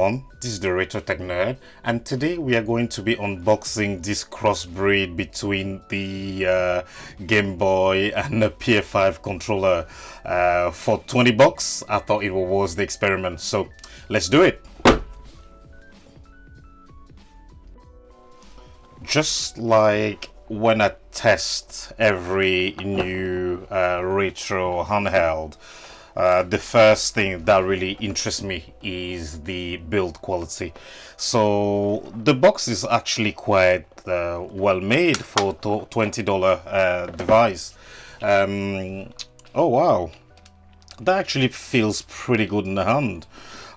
everyone, this is the Retro Tech Nerd, and today we are going to be unboxing this crossbreed between the Game Boy and the PS5 controller for 20 bucks. I thought it was worth the experiment, so let's do it. Just like when I test every new retro handheld, the first thing that really interests me is the build quality. So the box is actually quite well made for $20 device. Oh wow, that actually feels pretty good in the hand.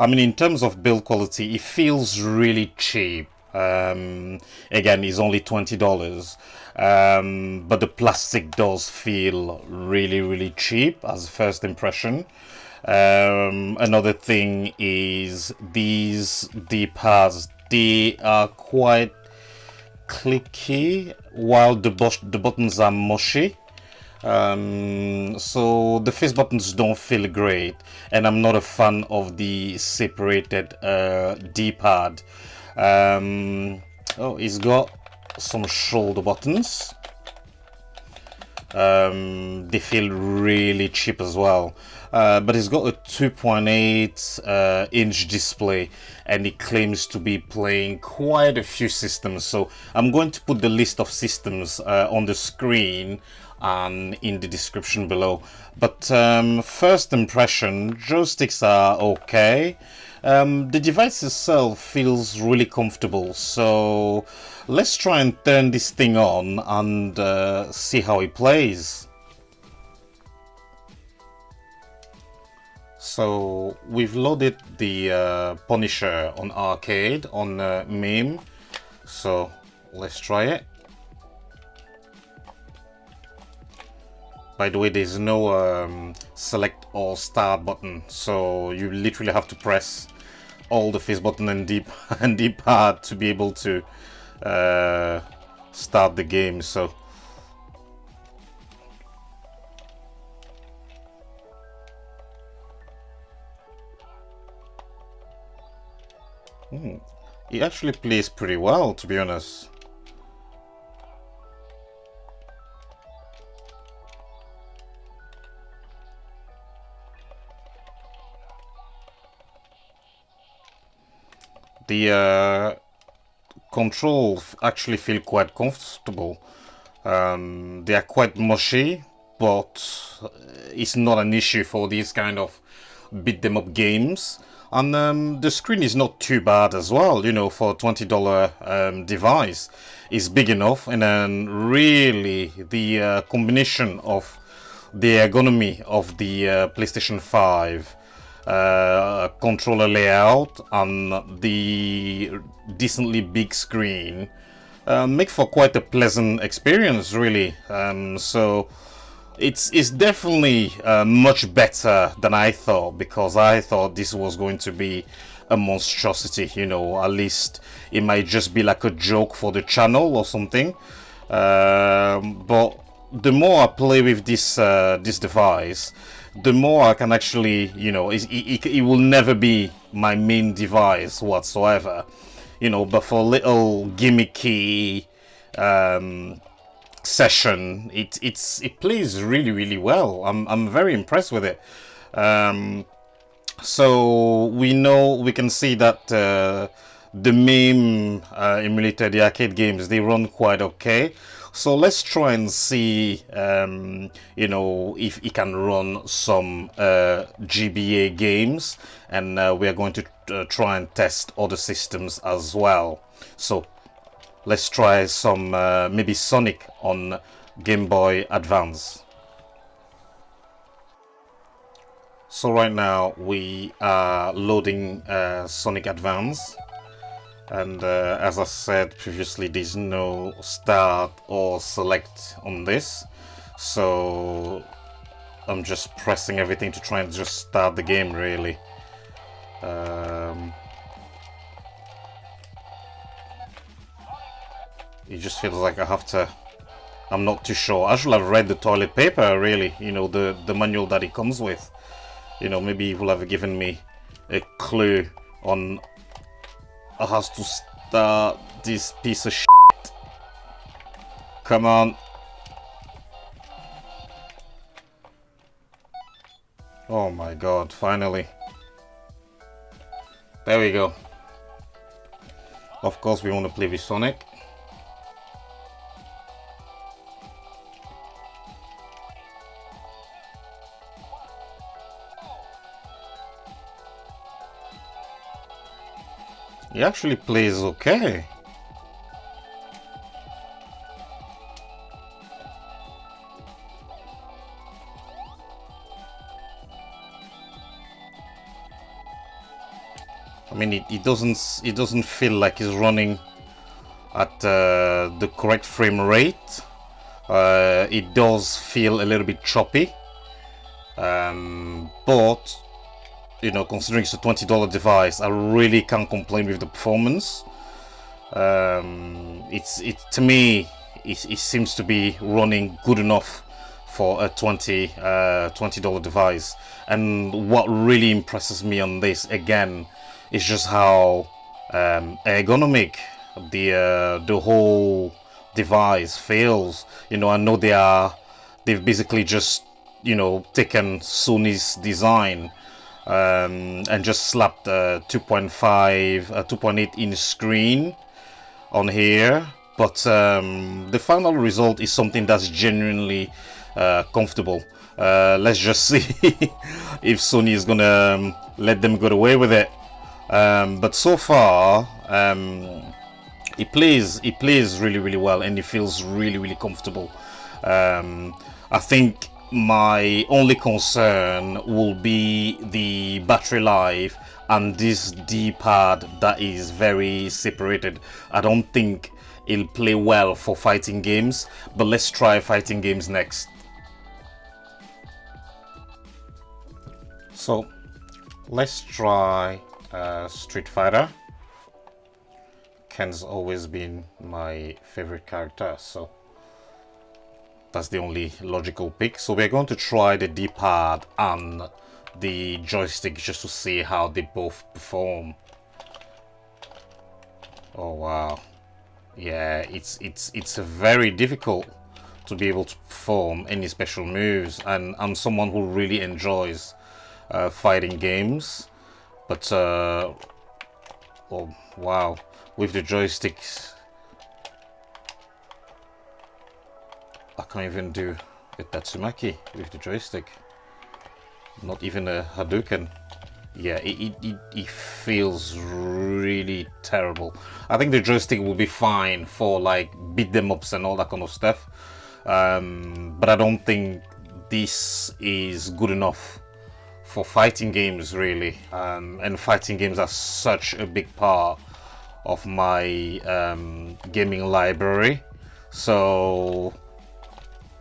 I mean, in terms of build quality, it feels really cheap. Again, it's only $20, but the plastic does feel really cheap as a first impression. Another thing is these D-pads, they are quite clicky while the buttons are mushy. So the face buttons don't feel great, and I'm not a fan of the separated D-pad. Oh, it's got some shoulder buttons. They feel really cheap as well, but it's got a 2.8 inch display, and it claims to be playing quite a few systems. So I'm going to put the list of systems on the screen and in the description below. But first impression, joysticks are okay. The device itself feels really comfortable, so let's try and turn this thing on and see how it plays. So we've loaded the Punisher on arcade on MAME, so let's try it. By the way, there's no select or start button, so you literally have to press all the face button and D-pad to be able to start the game. So it actually plays pretty well, to be honest. The controls actually feel quite comfortable. They are quite mushy, but it's not an issue for these kind of beat them up games. And the screen is not too bad as well, you know, for a $20 device. It's big enough, and then really the combination of the ergonomy of the PlayStation 5 controller layout and the decently big screen make for quite a pleasant experience, really. So it's definitely much better than I thought, because I thought this was going to be a monstrosity, you know. At least it might just be like a joke for the channel or something, but the more I play with this device, the more I can actually, you know, it will never be my main device whatsoever, you know, but for a little gimmicky session, it plays really well. I'm very impressed with it. So we can see that the MAME emulator, the arcade games, they run quite okay. So let's try and see, you know, if it can run some GBA games, and we are going to try and test other systems as well. So let's try some maybe Sonic on Game Boy Advance. So right now we are loading Sonic Advance. And as I said previously, there's no start or select on this, so I'm just pressing everything to try and just start the game, really. It just feels like I have to, I'm not too sure. I should have read the toilet paper, really, you know, the manual that it comes with. You know, maybe it will have given me a clue on has to start this piece of shit. Come on. Oh my god, finally. There we go. Of course we want to play with Sonic. He actually plays okay. I mean, it doesn't feel like he's running at the correct frame rate. It does feel a little bit choppy, but you know, considering it's a $20 device, I really can't complain with the performance. To me, it seems to be running good enough for a $20 device. And what really impresses me on this again is just how ergonomic the whole device feels. You know, I know they've basically just, you know, taken Sony's design and just slapped a 2.8 inch screen on here, but the final result is something that's genuinely comfortable. Let's just see if Sony is gonna let them get away with it. But so far, it plays really well, and it feels really comfortable. I think my only concern will be the battery life and this D-pad that is very separated. I don't think it'll play well for fighting games, but let's try fighting games next. So let's try Street Fighter. Ken's always been my favorite character, so that's the only logical pick. So we're going to try the D-pad and the joystick just to see how they both perform. Oh wow, yeah, it's very difficult to be able to perform any special moves, and I'm someone who really enjoys fighting games, but oh wow, with the joysticks I can't even do a Tatsumaki with the joystick. Not even a Hadouken. Yeah, it feels really terrible. I think the joystick will be fine for like beat them ups and all that kind of stuff. But I don't think this is good enough for fighting games really. And fighting games are such a big part of my gaming library. So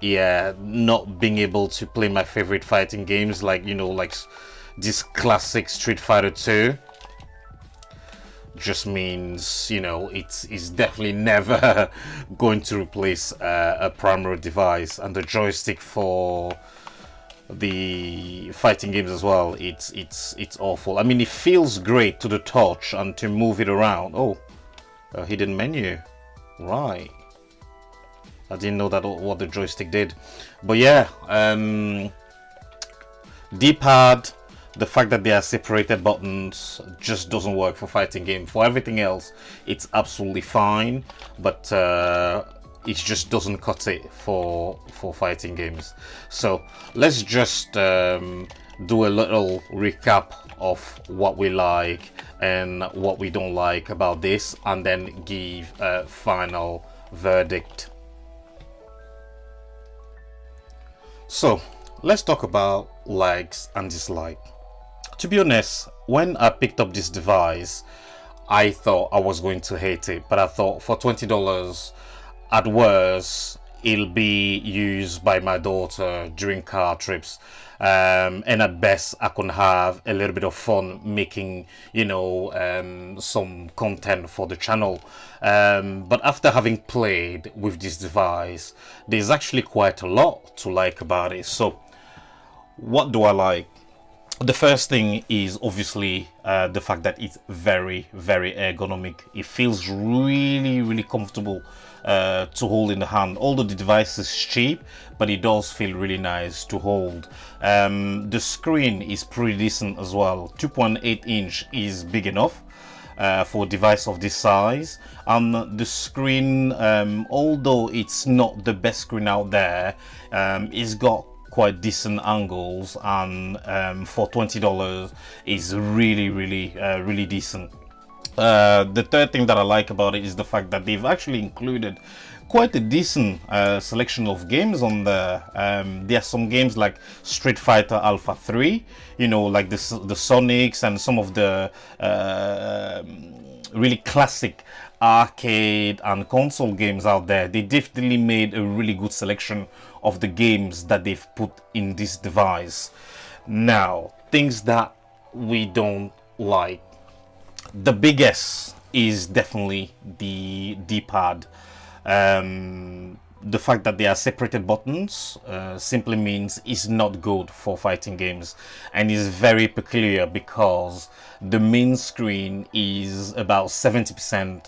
yeah, not being able to play my favorite fighting games like, you know, like this classic Street Fighter 2 just means, you know, it's definitely never going to replace a primary device. And the joystick for the fighting games as well, it's awful. I mean, it feels great to the touch and to move it around. Oh, a hidden menu, right. I didn't know that what the joystick did, but yeah, D-pad, the fact that they are separated buttons just doesn't work for fighting game. For everything else, it's absolutely fine, but it just doesn't cut it for fighting games. So let's just do a little recap of what we like and what we don't like about this, and then give a final verdict. So let's talk about likes and dislikes. To be honest, when I picked up this device, I thought I was going to hate it, but I thought for $20, at worst, it'll be used by my daughter during car trips, and at best I can have a little bit of fun making, you know, some content for the channel. But after having played with this device, there's actually quite a lot to like about it. So what do I like? The first thing is obviously the fact that it's very, very ergonomic. It feels really, really comfortable to hold in the hand. Although the device is cheap, but it does feel really nice to hold. The screen is pretty decent as well. 2.8 inch is big enough for a device of this size. The screen, although it's not the best screen out there, it's got quite decent angles, and for $20 is really, really decent. The third thing that I like about it is the fact that they've actually included quite a decent selection of games on there. There are some games like Street Fighter Alpha 3, you know, like the Sonics, and some of the really classic arcade and console games out there. They definitely made a really good selection of the games that they've put in this device. Now, things that we don't like. The biggest is definitely the D-pad. The fact that they are separated buttons simply means it's not good for fighting games, and is very peculiar because the main screen is about 70%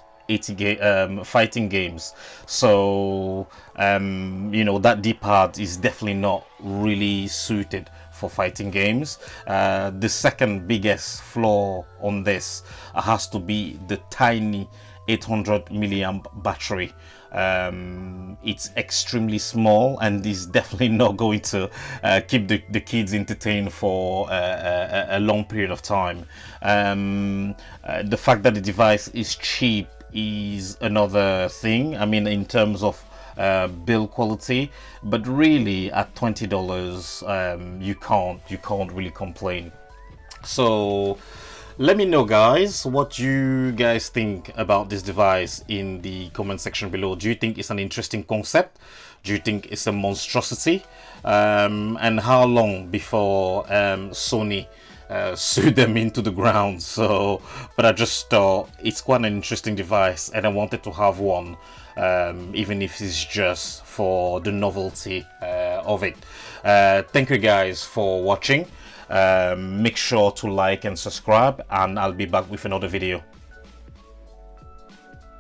fighting games. So you know, that D-pad is definitely not really suited for fighting games. The second biggest flaw on this has to be the tiny 800 milliamp battery. It's extremely small, and is definitely not going to keep the kids entertained for a long period of time. The fact that the device is cheap is another thing. I mean, in terms of build quality, but really at $20, you can't really complain. So let me know, guys, what you guys think about this device in the comment section below. Do you think it's an interesting concept? Do you think it's a monstrosity? And how long before Sony sue them into the ground? So, but I just thought it's quite an interesting device, and I wanted to have one, even if it's just for the novelty of it. Thank you guys for watching. Make sure to like and subscribe, and I'll be back with another video.